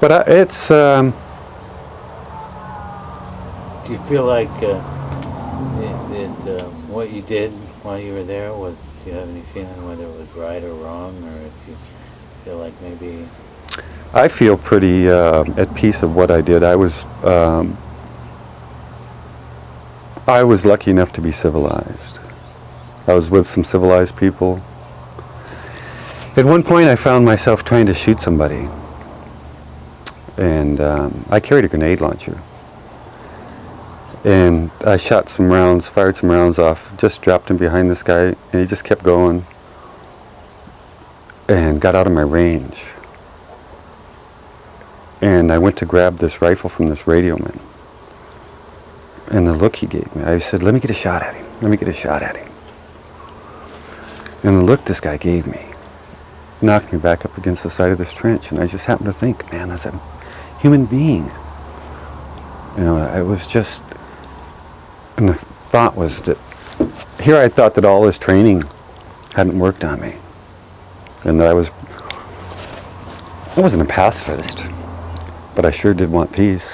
But it's... Do you feel like what you did while you were there was, do you have any feeling whether it was right or wrong, or if you feel like maybe... I feel pretty at peace of what I did. I was lucky enough to be civilized. I was with some civilized people. At one point I found myself trying to shoot somebody, and I carried a grenade launcher. And I shot some rounds, fired some rounds off, just dropped him behind this guy, and he just kept going and got out of my range. And I went to grab this rifle from this radio man. And the look he gave me, I said, let me get a shot at him. Let me get a shot at him. And the look this guy gave me knocked me back up against the side of this trench. And I just happened to think, man, that's a human being. You know, it was just... And the thought was that here I thought that all this training hadn't worked on me. And that I wasn't a pacifist, but I sure did want peace.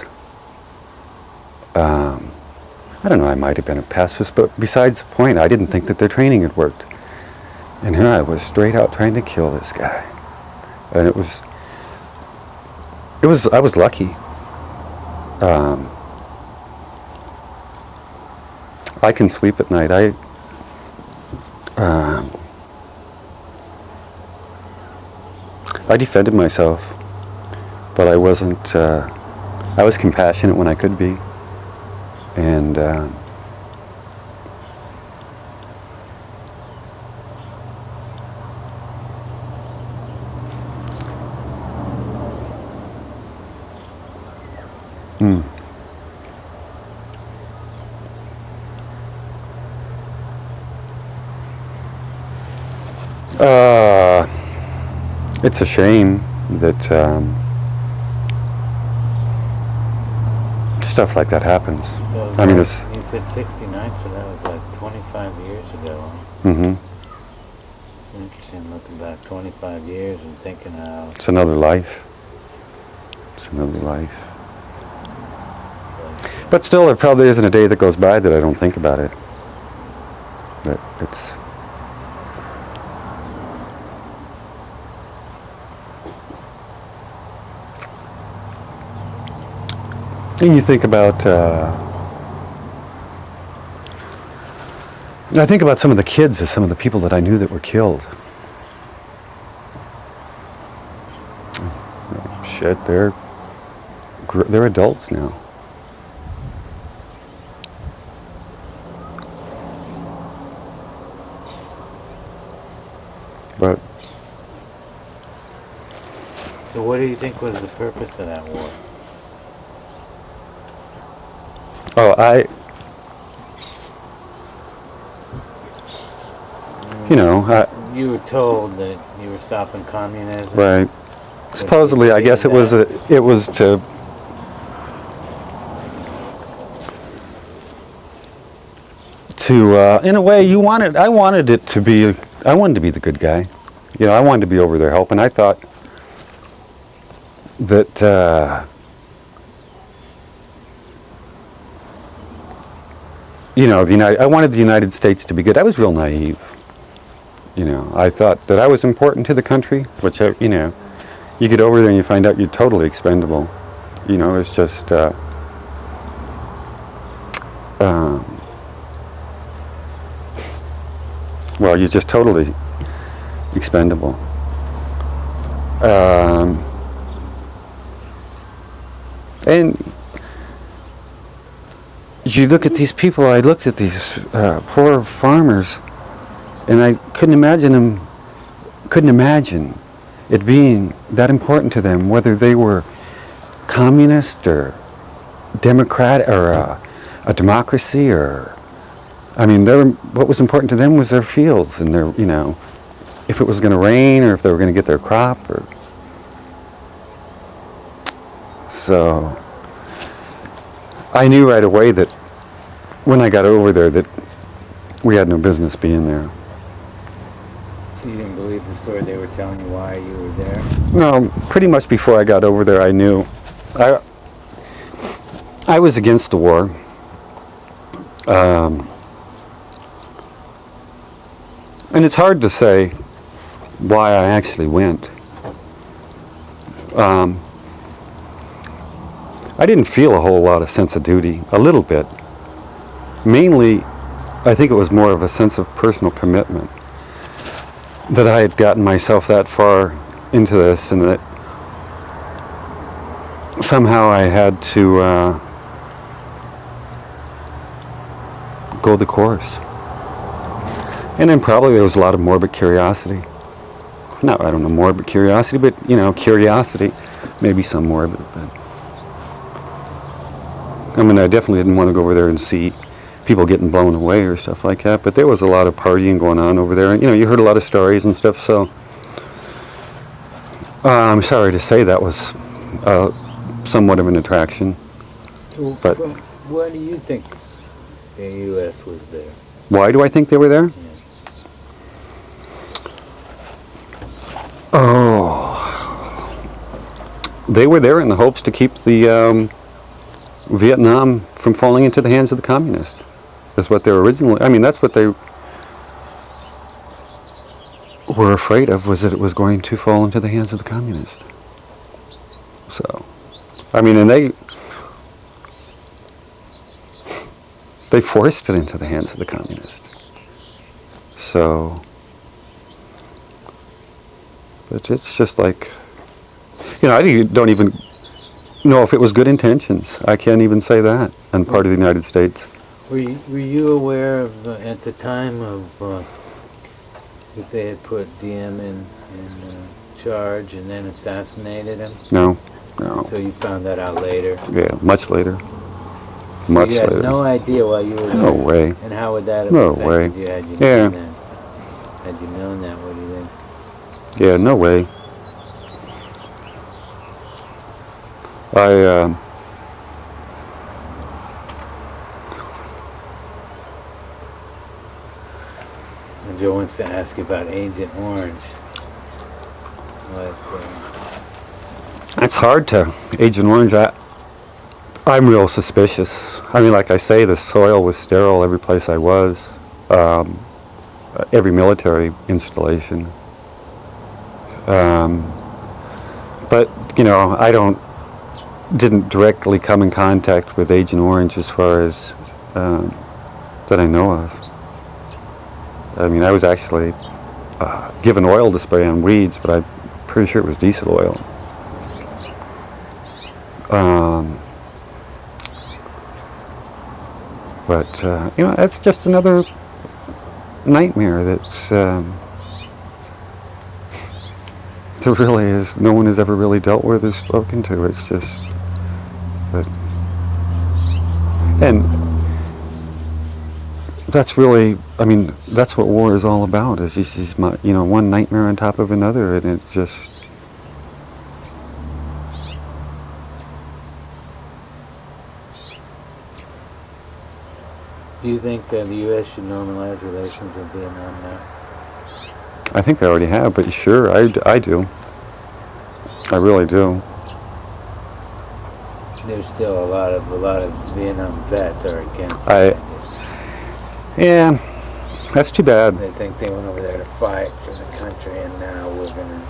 I don't know, I might have been a pacifist, but besides the point, I didn't think that their training had worked. And here I was straight out trying to kill this guy. And I was lucky. I can sleep at night. I defended myself, but I wasn't, I was compassionate when I could be. And it's a shame that stuff like that happens. I mean, it's... You said 69, so that was like 25 years ago. Mm-hmm. Interesting, looking back 25 years and thinking how... It's another life. It's another life. But still, there probably isn't a day that goes by that I don't think about it. That it's... And you think about, I think about some of the kids as some of the people that I knew that were killed. Oh, shit, they're adults now. But... So what do you think was the purpose of that war? Oh, you were told that you were stopping communism. Right. Supposedly, I guess it was to in a way, I wanted to be the good guy. You know, I wanted to be over there helping. I thought that I wanted the United States to be good. I was real naive. You know, I thought that I was important to the country, which, you get over there and you find out you're totally expendable. You know, it's just, well, you're just totally expendable. And you look at these people, I looked at these poor farmers, and I couldn't imagine it being that important to them, whether they were communist or democrat or a democracy, or, I mean, what was important to them was their fields and their, if it was going to rain or if they were going to get their crop. So I knew right away that when I got over there that we had no business being there. You didn't believe the story they were telling you why you were there? No, pretty much before I got over there, I knew. I was against the war. And it's hard to say why I actually went. I didn't feel a whole lot of sense of duty, a little bit. Mainly, I think it was more of a sense of personal commitment. That I had gotten myself that far into this, and that somehow I had to go the course. And then probably there was a lot of morbid curiosity. No, I don't know, morbid curiosity, but, you know, curiosity. Maybe some morbid, but... I mean, I definitely didn't want to go over there and see people getting blown away or stuff like that, but there was a lot of partying going on over there. You know, you heard a lot of stories and stuff, so... I'm sorry to say that was somewhat of an attraction. So but why do you think the U.S. was there? Why do I think they were there? Yeah. Oh, they were there in the hopes to keep the Vietnam from falling into the hands of the communists. That's what they were originally. I mean, that's what they were afraid of, was that it was going to fall into the hands of the communists. So, I mean, and they forced it into the hands of the communists. So. But it's just like, you know, I don't even know if it was good intentions. I can't even say that on part of the United States. Were you aware of, at the time of, that they had put Diem in charge and then assassinated him? No. So you found that out later? Yeah, much later. So Much you had later. no idea while you were there? No way. And how would that have No affected way. you had you Yeah. known that? Had you known that, what do you think? Yeah, no way. Joe wants to ask you about Agent Orange. It's hard to Agent Orange. I'm real suspicious. I mean, like I say, the soil was sterile every place I was. Every military installation. But, you know, didn't directly come in contact with Agent Orange as far as that I know of. I mean, I was actually given oil to spray on weeds, but I'm pretty sure it was diesel oil. But, you know, that's just another nightmare that's... there really is, no one has ever really dealt with or spoken to. It's just... But... And... That's really, I mean, that's what war is all about, is these you know, one nightmare on top of another, and it just... Do you think that the U.S. should normalize relations with Vietnam now? I think they already have, but sure, I do. I really do. There's still a lot of Vietnam vets are against it. Yeah, that's too bad. They think they went over there to fight for the country, and now we're gonna...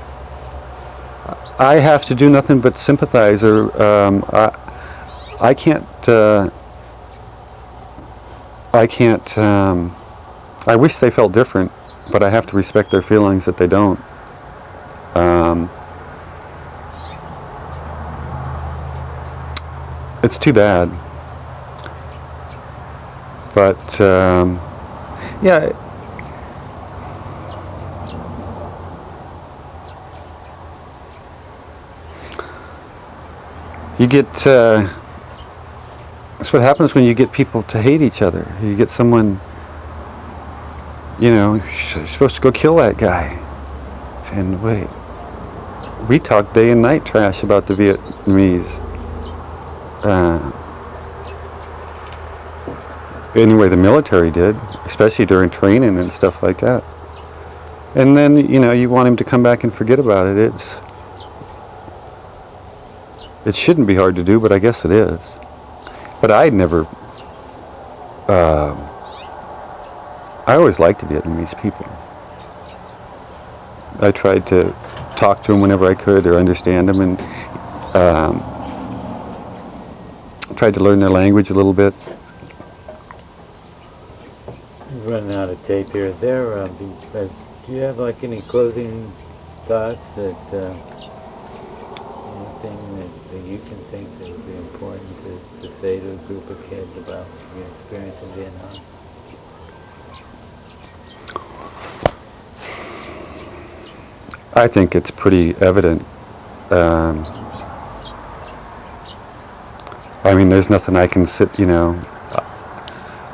I have to do nothing but sympathize, or I can't. I wish they felt different, but I have to respect their feelings that they don't. It's too bad. But, yeah. You get, that's what happens when you get people to hate each other. You get someone, you know, you're supposed to go kill that guy. And wait, we talk day and night trash about the Vietnamese. Anyway, the military did, especially during training and stuff like that. And then, you want him to come back and forget about it. It shouldn't be hard to do, but I guess it is. But I always liked the Vietnamese people. I tried to talk to them whenever I could or understand them, and tried to learn their language a little bit. We're running out of tape here. Is there, do you have like any closing thoughts that, anything that you can think that would be important to say to a group of kids about your experience in Vietnam? I think it's pretty evident. There's nothing I can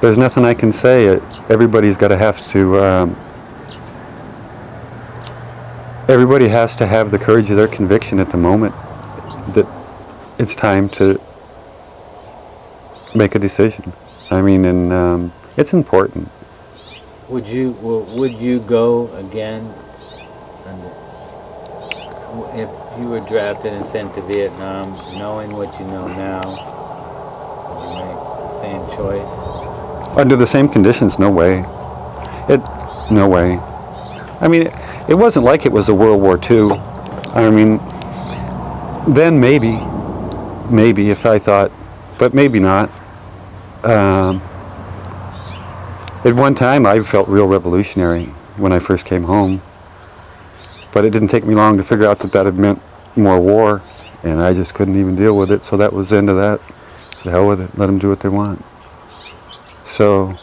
there's nothing I can say. Everybody's got to have to, everybody has to have the courage of their conviction at the moment that it's time to make a decision. And it's important. Would you go again if you were drafted and sent to Vietnam, knowing what you know now? Would you make the same choice? Under the same conditions, no way. No way. It wasn't like it was a World War II. Then maybe if I thought, but maybe not. At one time I felt real revolutionary when I first came home, but it didn't take me long to figure out that had meant more war, and I just couldn't even deal with it, so that was the end of that. To hell with it, let them do what they want. So,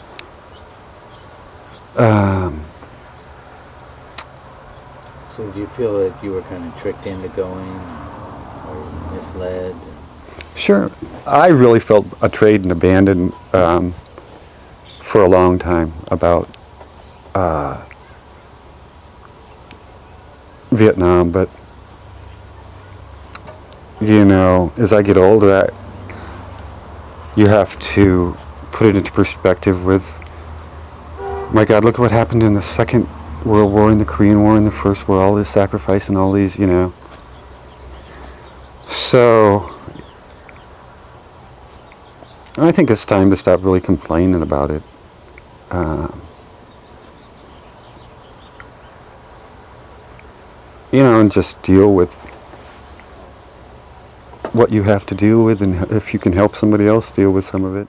So do you feel that you were kind of tricked into going, or misled? Sure. I really felt betrayed and abandoned for a long time about Vietnam, but as I get older, you have to put it into perspective with, my God, look what happened in the Second World War, in the Korean War, in the First War, all this sacrifice and all these, So, I think it's time to stop really complaining about it. And just deal with what you have to deal with, and if you can help somebody else deal with some of it.